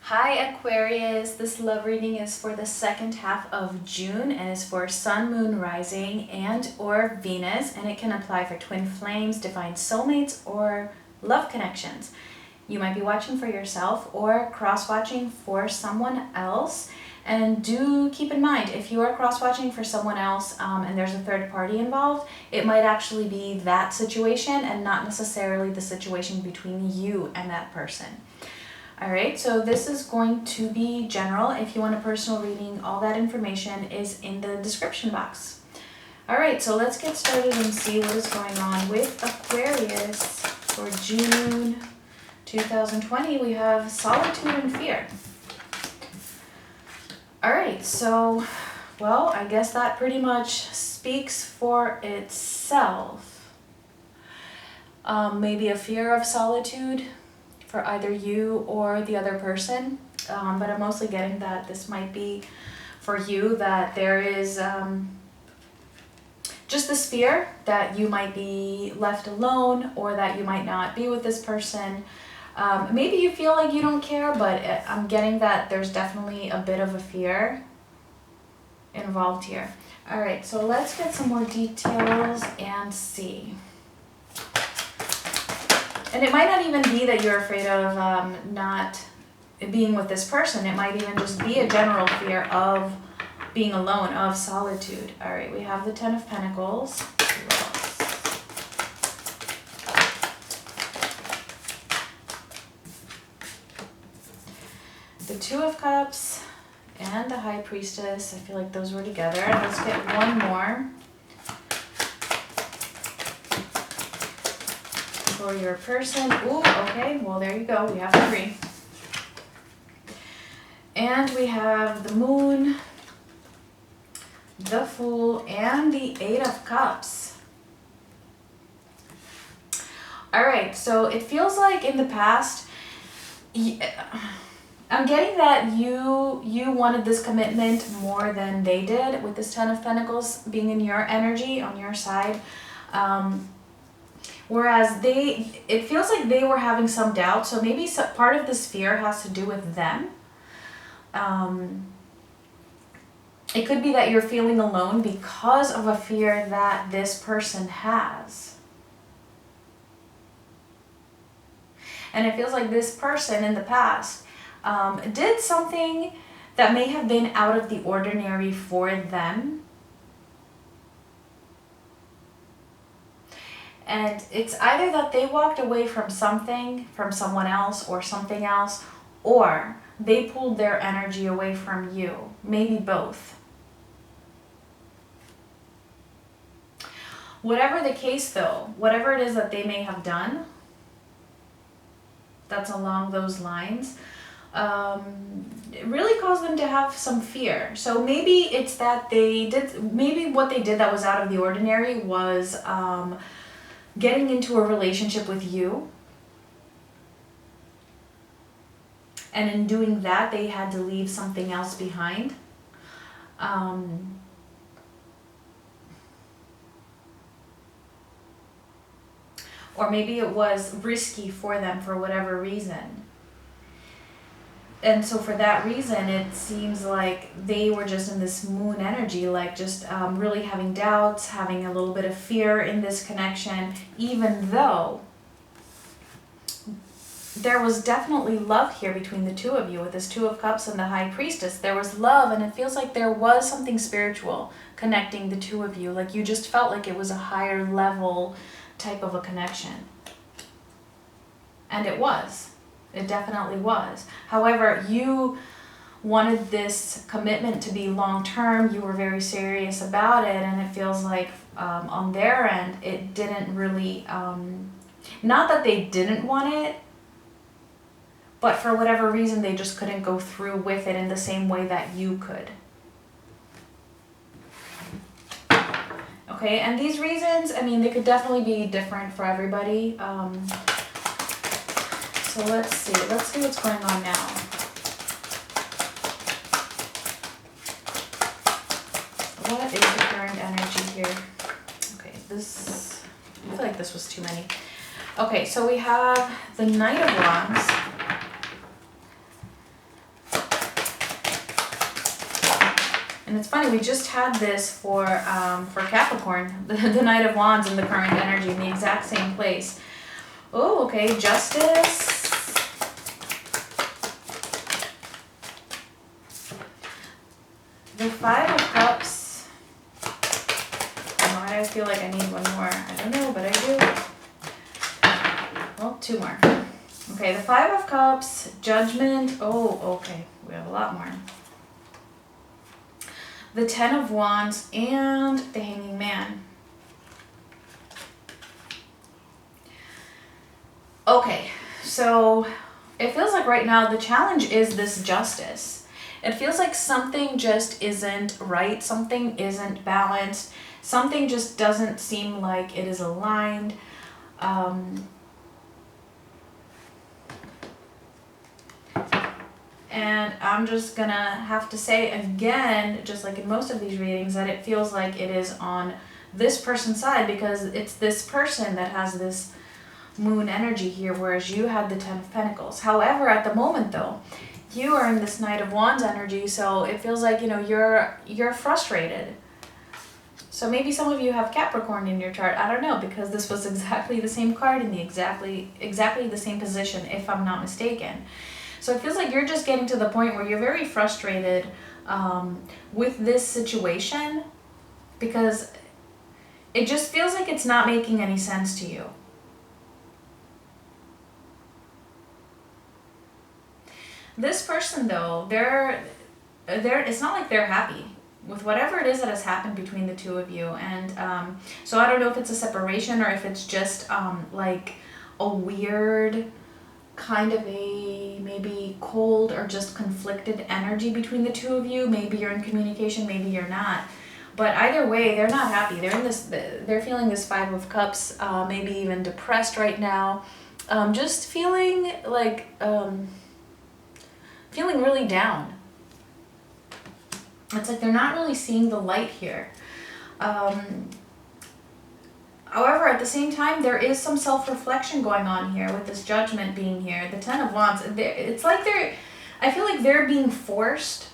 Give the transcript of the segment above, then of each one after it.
Hi Aquarius, this love reading is for the second half of June and is for Sun, Moon, Rising, and or Venus, and it can apply for twin flames, divine soulmates, or love connections. You might be watching for yourself or cross-watching for someone else. And do keep in mind, if you are cross-watching for someone else and there's a third party involved, it might actually be that situation and not necessarily the situation between you and that person. All right, so this is going to be general. If you want a personal reading, all that information is in the description box. All right, so let's get started and see what is going on with Aquarius for June 2020. We have solitude and fear. All right, so, well, I guess that pretty much speaks for itself. Maybe a fear of solitude for either you or the other person, but I'm mostly getting that this might be for you, that there is just this fear that you might be left alone or that you might not be with this person. Maybe you feel like you don't care, but I'm getting that there's definitely a bit of a fear involved here. All right, so let's get some more details and see. And it might not even be that you're afraid of not being with this person. It might even just be a general fear of being alone, of solitude. All right, we have the Ten of Pentacles. The Two of Cups and the High Priestess. I feel like those were together. Let's get one more for your person. Ooh, okay, well there you go, we have 3. And we have the Moon, the Fool, and the Eight of Cups. All right, so it feels like in the past, I'm getting that you wanted this commitment more than they did, with this Ten of Pentacles being in your energy, on your side. Whereas it feels like they were having some doubt, so maybe part of this fear has to do with them. It could be that you're feeling alone because of a fear that this person has. And it feels like this person in the past did something that may have been out of the ordinary for them. And it's either that they walked away from something, from someone else or something else, or they pulled their energy away from you. Maybe both. Whatever the case though, whatever it is that they may have done, that's along those lines, it really caused them to have some fear. So maybe it's that maybe what they did that was out of the ordinary was getting into a relationship with you, and in doing that they had to leave something else behind. Or maybe it was risky for them for whatever reason. And so for that reason, it seems like they were just in this Moon energy, like just really having doubts, having a little bit of fear in this connection, even though there was definitely love here between the two of you. With this Two of Cups and the High Priestess, there was love, and it feels like there was something spiritual connecting the two of you. Like you just felt like it was a higher level type of a connection. And it was. It definitely was. However, you wanted this commitment to be long-term. You were very serious about it, and it feels like on their end, it didn't really, not that they didn't want it, but for whatever reason, they just couldn't go through with it in the same way that you could. Okay, and these reasons, I mean, they could definitely be different for everybody. So let's see what's going on now. What is the current energy here? Okay, I feel like this was too many. Okay, so we have the Knight of Wands, And it's funny, we just had this for Capricorn, the Knight of Wands in the current energy in the exact same place. Oh, okay, Justice. The Five of Cups. I feel like I need one more. I don't know, but I do. Well, two more. Okay, the Five of Cups, Judgment. Oh, okay, we have a lot more. The Ten of Wands and the Hanging Man. Okay, so it feels like right now the challenge is this Justice. It feels like something just isn't right, something isn't balanced, something just doesn't seem like it is aligned. And I'm just gonna have to say again, just like in most of these readings, that it feels like it is on this person's side because it's this person that has this moon energy here, whereas you had the Ten of Pentacles. However, at the moment though, you are in this Knight of Wands energy, so it feels like, you know, you're frustrated. So maybe some of you have Capricorn in your chart. I don't know, because this was exactly the same card in the exactly the same position, if I'm not mistaken. So it feels like you're just getting to the point where you're very frustrated with this situation because it just feels like it's not making any sense to you. This person though, it's not like they're happy with whatever it is that has happened between the two of you. And so I don't know if it's a separation or if it's just like a weird kind of a maybe cold or just conflicted energy between the two of you. Maybe you're in communication, maybe you're not. But either way, they're not happy. They're feeling this Five of Cups, maybe even depressed right now. Just feeling like, feeling really down. It's like they're not really seeing the light here. However, at the same time, there is some self-reflection going on here with this Judgment being here. The Ten of Wands, it's like I feel like they're being forced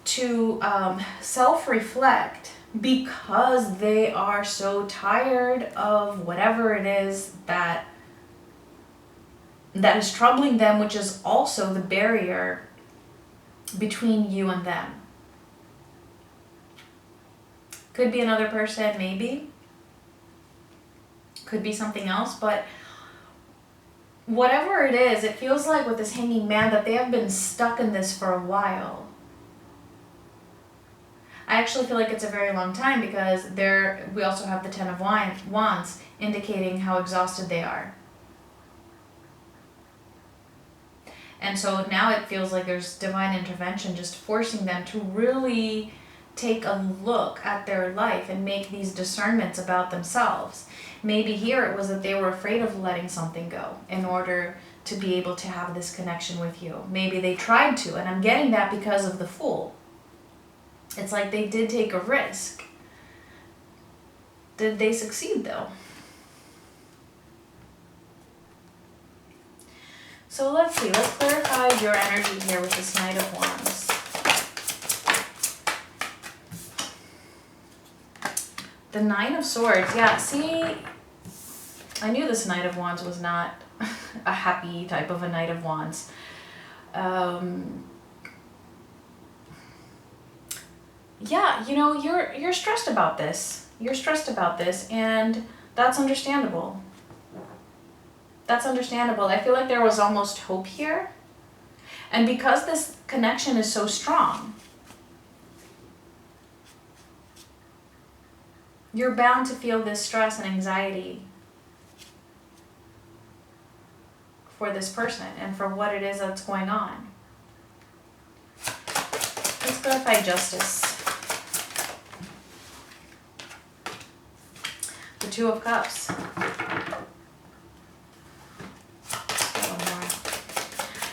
to self-reflect because they are so tired of whatever it is that is troubling them, which is also the barrier between you and them. Could be another person, maybe. Could be something else, but whatever it is, it feels like with this Hanging Man that they have been stuck in this for a while. I actually feel like it's a very long time because we also have the Ten of Wands indicating how exhausted they are. And so now it feels like there's divine intervention just forcing them to really take a look at their life and make these discernments about themselves. Maybe here it was that they were afraid of letting something go in order to be able to have this connection with you. Maybe they tried to, and I'm getting that because of the Fool. It's like they did take a risk. Did they succeed though? So let's see, let's clarify your energy here with this Knight of Wands. The Nine of Swords, yeah, see, I knew this Knight of Wands was not a happy type of a Knight of Wands. Yeah, you know, you're stressed about this. You're stressed about this, and that's understandable. That's understandable. I feel like there was almost hope here. And because this connection is so strong, you're bound to feel this stress and anxiety for this person and for what it is that's going on. Let's clarify Justice. The Two of Cups.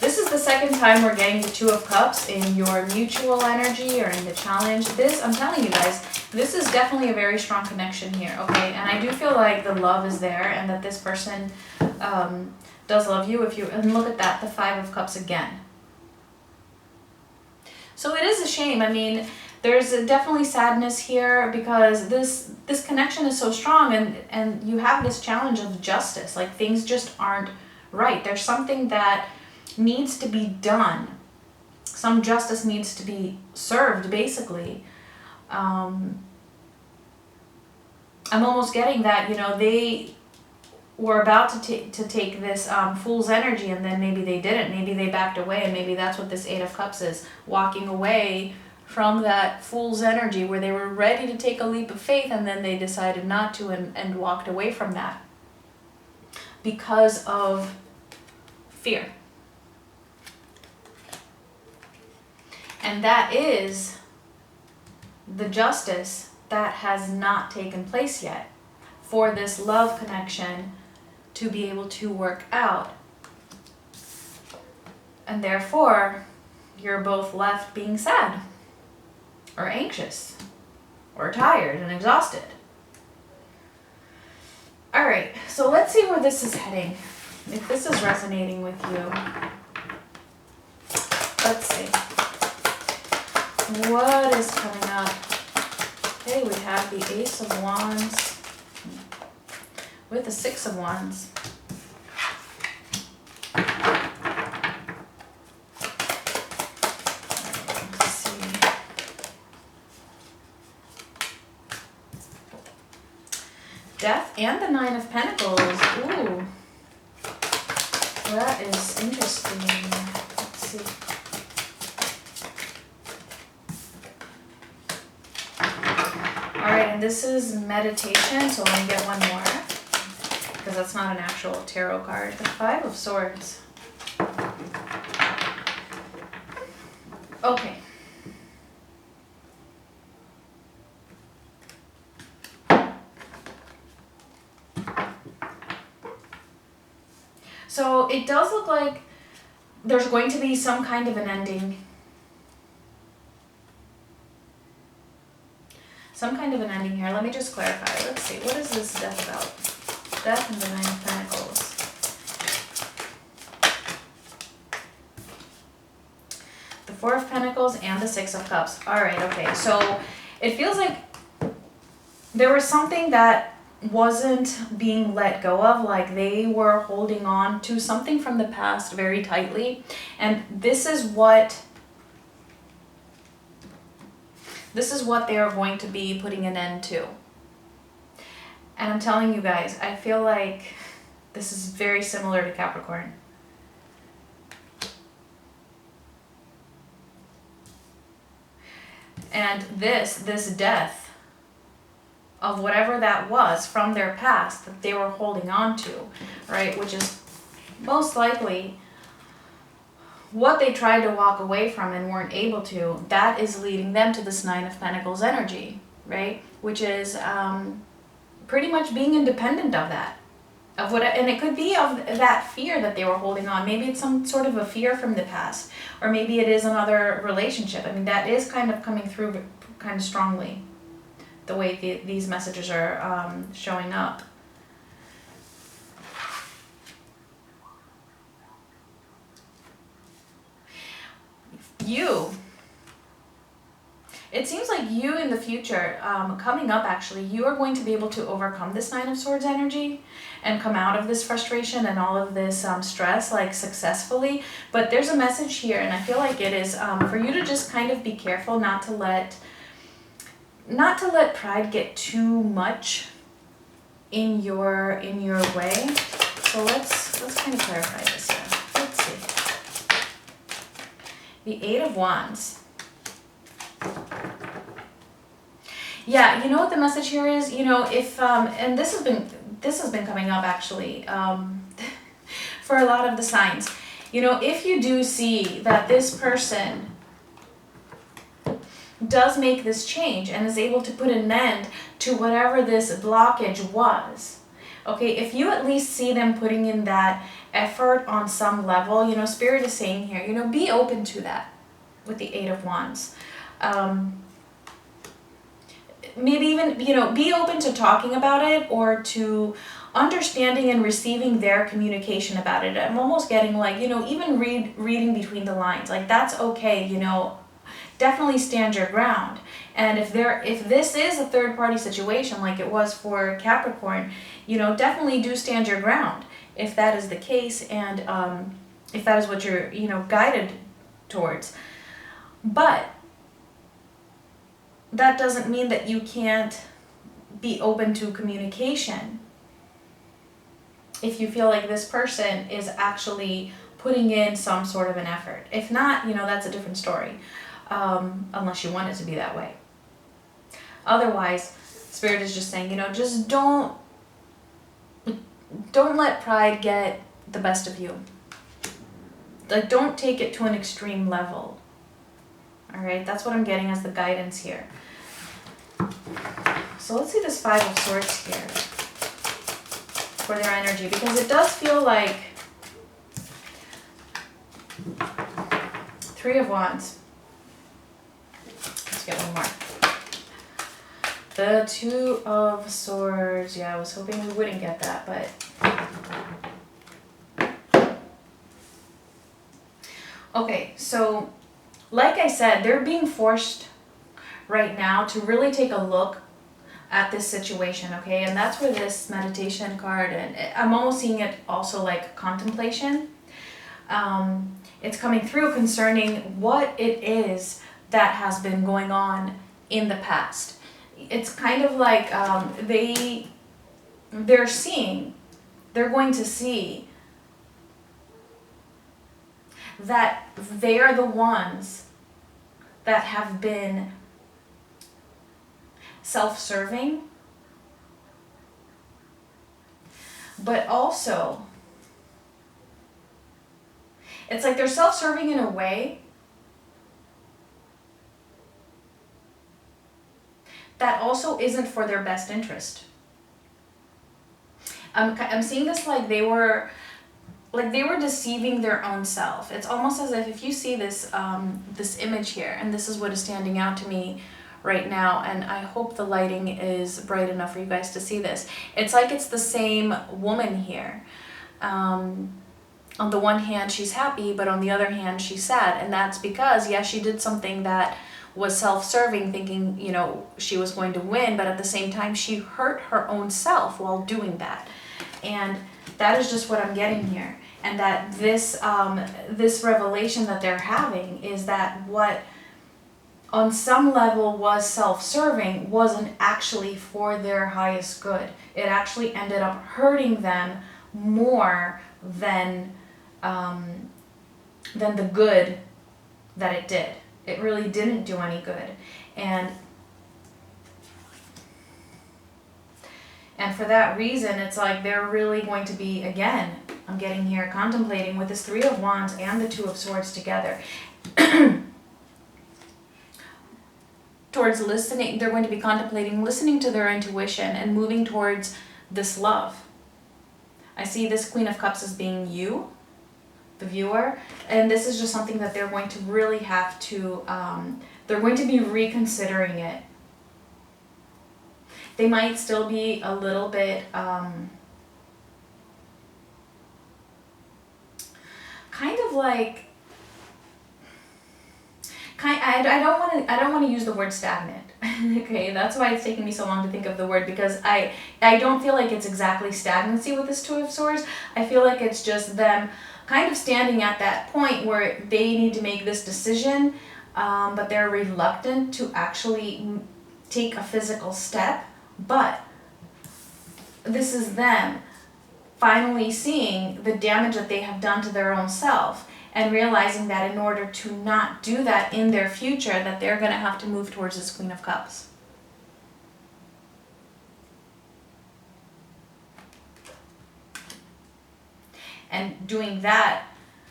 This is the second time we're getting the Two of Cups in your mutual energy or in the challenge. This, I'm telling you guys, this is definitely a very strong connection here, okay? And I do feel like the love is there and that this person does love you. And look at that, the Five of Cups again. So it is a shame. I mean, there's definitely sadness here because this connection is so strong, and you have this challenge of justice. Like, things just aren't right. There's something that needs to be done. Some justice needs to be served, basically. I'm almost getting that, you know, they were about to take this fool's energy, and then maybe they didn't. Maybe they backed away, and maybe that's what this Eight of Cups is, walking away from that fool's energy where they were ready to take a leap of faith, and then they decided not to, and walked away from that because of fear. And that is the justice that has not taken place yet for this love connection to be able to work out. And therefore, you're both left being sad, or anxious, or tired and exhausted. All right, so let's see where this is heading. If this is resonating with you, let's see. What is coming up? Okay, we have the Ace of Wands with the Six of Wands. Let's see. Death and the Nine of Pentacles. Ooh. That is interesting. Let's see. Alright, and this is meditation, so let me get one more, because that's not an actual tarot card. The Five of Swords. Okay. So it does look like there's going to be some kind of an ending. Some kind of an ending here. Let me just clarify. Let's see. What is this death about? Death and the Nine of Pentacles. The Four of Pentacles and the Six of Cups. Alright, okay. So it feels like there was something that wasn't being let go of. Like, they were holding on to something from the past very tightly. And this is what they are going to be putting an end to. And I'm telling you guys, I feel like this is very similar to Capricorn. And this death of whatever that was from their past that they were holding on to, right? Which is most likely what they tried to walk away from and weren't able to. That is leading them to this Nine of Pentacles energy, right? Which is pretty much being independent of that. And it could be of that fear that they were holding on. Maybe it's some sort of a fear from the past, or maybe it is another relationship. I mean, that is kind of coming through kind of strongly, the way these messages are showing up. It seems like you in the future, coming up actually, you are going to be able to overcome this Nine of Swords energy and come out of this frustration and all of this stress, like, successfully. But there's a message here, and I feel like it is for you to just kind of be careful not to let pride get too much in your way. So let's kind of clarify this here. Let's see. The Eight of Wands. Yeah, you know what the message here is? You know, if and this has been coming up actually for a lot of the signs. You know, if you do see that this person does make this change and is able to put an end to whatever this blockage was, okay, if you at least see them putting in that effort on some level, you know, Spirit is saying here, you know, be open to that with the Eight of Wands. Maybe even, you know, be open to talking about it, or to understanding and receiving their communication about it. I'm almost getting like, you know, even reading between the lines. Like, that's okay, you know. definitely stand your ground. And if this is a third party situation like it was for Capricorn, you know, definitely do stand your ground if that is the case, and if that is what you're, you know, guided towards. But that doesn't mean that you can't be open to communication if you feel like this person is actually putting in some sort of an effort. If not, you know, that's a different story, unless you want it to be that way. Otherwise, Spirit is just saying, you know, just don't let pride get the best of you. Like, don't take it to an extreme level. All right, that's what I'm getting as the guidance here. So let's see this Five of Swords here for their energy, because it does feel like Three of Wands. Let's get one more. The Two of Swords. Yeah, I was hoping we wouldn't get that, but okay, so like I said, they're being forced right now to really take a look at this situation, okay? And that's where this meditation card, and I'm almost seeing it also like contemplation. It's coming through concerning what it is that has been going on in the past. It's kind of like they're going to see that they are the ones that have been self-serving, but also it's like they're self-serving in a way that also isn't for their best interest. I'm seeing this like they were deceiving their own self. It's almost as if you see this this image here, and this is what is standing out to me right now, and I hope the lighting is bright enough for you guys to see this. It's like it's the same woman here. On the one hand, she's happy, but on the other hand, she's sad, and that's because, yes, she did something that was self-serving, thinking, you know, she was going to win, but at the same time, she hurt her own self while doing that. And that is just what I'm getting here. And that this this revelation that they're having is that what on some level was self-serving wasn't actually for their highest good. It actually ended up hurting them more than the good that it did. It really didn't do any good. And for that reason, it's like they're really going to be, again, I'm getting here, contemplating with this Three of Wands and the Two of Swords together. Towards listening, they're going to be contemplating listening to their intuition and moving towards this love. I see this Queen of Cups as being you, the viewer, and this is just something that they're going to really have to, they're going to be reconsidering it. They might still be a little bit, kind of like, I don't want to use the word stagnant. Okay, that's why it's taking me so long to think of the word, because I don't feel like it's exactly stagnancy with this Two of Swords. I feel like it's just them kind of standing at that point where they need to make this decision, but they're reluctant to actually take a physical step. But this is them finally seeing the damage that they have done to their own self, and realizing that in order to not do that in their future, that they're going to have to move towards this Queen of Cups. And doing that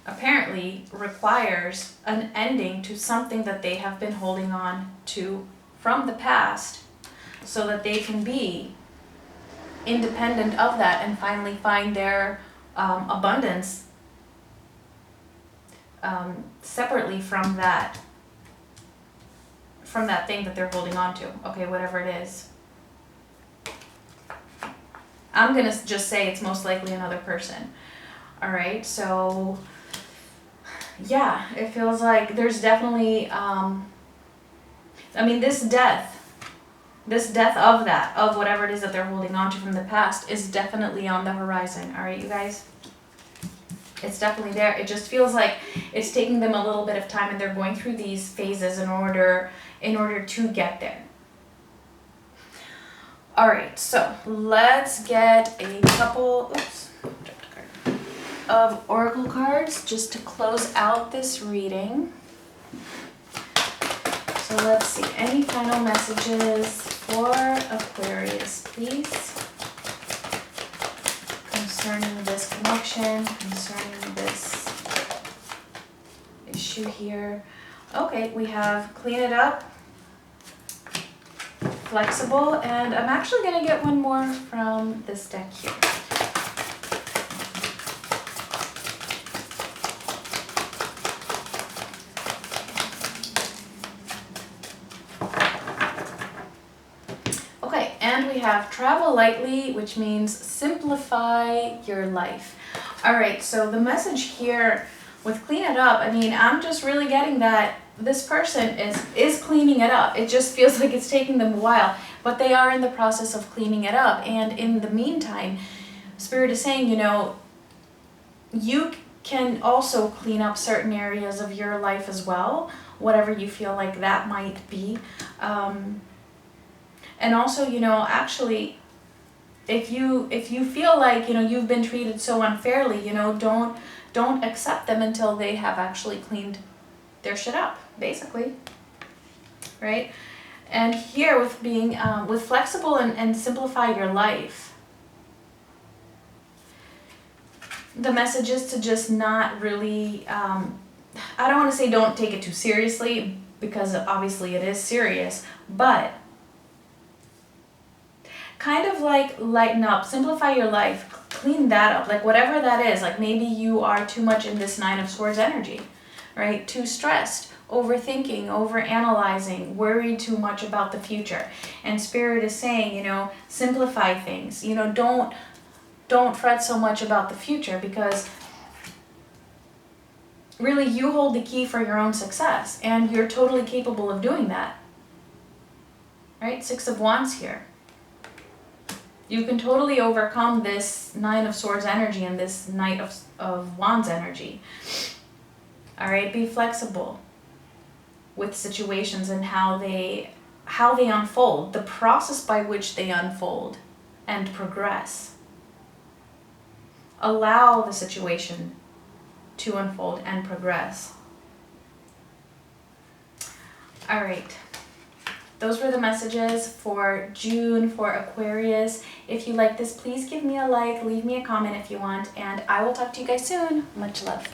apparently requires an ending to something that they have been holding on to from the past, so that they can be independent of that and finally find their abundance separately from that thing that they're holding on to. Okay, whatever it is. I'm gonna just say it's most likely another person. All right, so Yeah, it feels like there's definitely, I mean, this death of whatever it is that they're holding on to from the past is definitely on the horizon. All right, you guys? It's definitely there. It just feels like it's taking them a little bit of time, and they're going through these phases in order to get there. All right, so let's get a couple of oracle cards just to close out this reading. So let's see, any final messages for Aquarius, please? Concerning this connection, concerning this issue here. Okay, we have clean it up, flexible, and I'm actually going to get one more from this deck here. Okay, and we have travel lightly, which means simplify your life. All right, so the message here with clean it up, I mean, I'm just really getting that this person is cleaning it up. It just feels like it's taking them a while, but they are in the process of cleaning it up. And in the meantime, Spirit is saying, you know, you can also clean up certain areas of your life as well, whatever you feel like that might be. And also, you know, actually, if you feel like, you know, you've been treated so unfairly, you know, don't accept them until they have actually cleaned their shit up, basically, right? And here with being, with flexible and simplify your life, the message is to just not really, I don't want to say don't take it too seriously, because obviously it is serious, but kind of like lighten up, simplify your life, clean that up, like whatever that is. Like maybe you are too much in this Nine of Swords energy, right? Too stressed, overthinking, overanalyzing, worried too much about the future. And Spirit is saying, you know, simplify things. You know, don't fret so much about the future, because really you hold the key for your own success, and you're totally capable of doing that, right? Six of Wands here. You can totally overcome this Nine of Swords energy and this Knight of Wands energy. All right, be flexible with situations and how they unfold, the process by which they unfold and progress. Allow the situation to unfold and progress. All right. Those were the messages for June for Aquarius. If you like this, please give me a like, leave me a comment if you want, and I will talk to you guys soon. Much love.